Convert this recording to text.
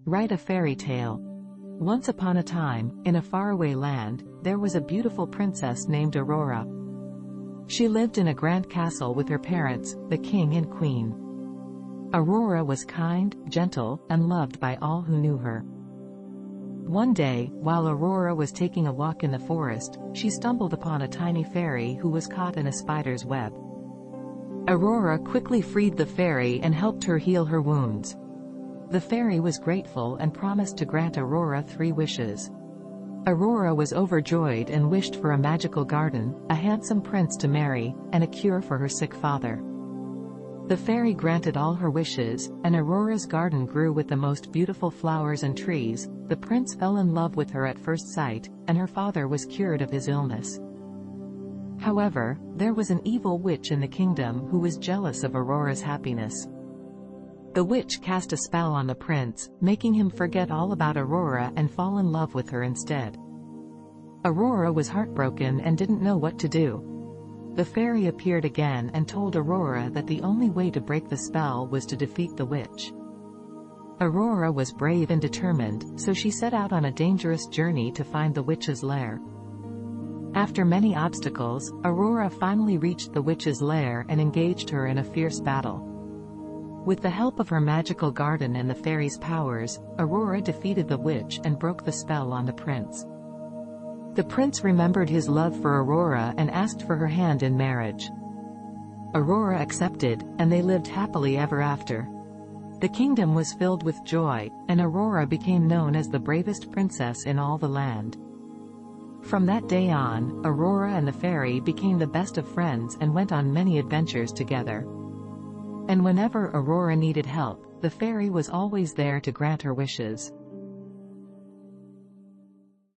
Write a fairy tale. Once upon a time, in a faraway land, there was a beautiful princess named Aurora. She lived in a grand castle with her parents, the king and queen. Aurora was kind, gentle, and loved by all who knew her. One day, while Aurora was taking a walk in the forest, she stumbled upon a tiny fairy who was caught in a spider's web. Aurora quickly freed the fairy and helped her heal her wounds. The fairy was grateful and promised to grant Aurora 3 wishes. Aurora was overjoyed and wished for a magical garden, a handsome prince to marry, and a cure for her sick father. The fairy granted all her wishes, and Aurora's garden grew with the most beautiful flowers and trees. The prince fell in love with her at first sight, and her father was cured of his illness. However, there was an evil witch in the kingdom who was jealous of Aurora's happiness. The witch cast a spell on the prince, making him forget all about Aurora and fall in love with her instead. Aurora was heartbroken and didn't know what to do. The fairy appeared again and told Aurora that the only way to break the spell was to defeat the witch. Aurora was brave and determined, so she set out on a dangerous journey to find the witch's lair. After many obstacles, Aurora finally reached the witch's lair and engaged her in a fierce battle. With the help of her magical garden and the fairy's powers, Aurora defeated the witch and broke the spell on the prince. The prince remembered his love for Aurora and asked for her hand in marriage. Aurora accepted, and they lived happily ever after. The kingdom was filled with joy, and Aurora became known as the bravest princess in all the land. From that day on, Aurora and the fairy became the best of friends and went on many adventures together. And whenever Aurora needed help, the fairy was always there to grant her wishes.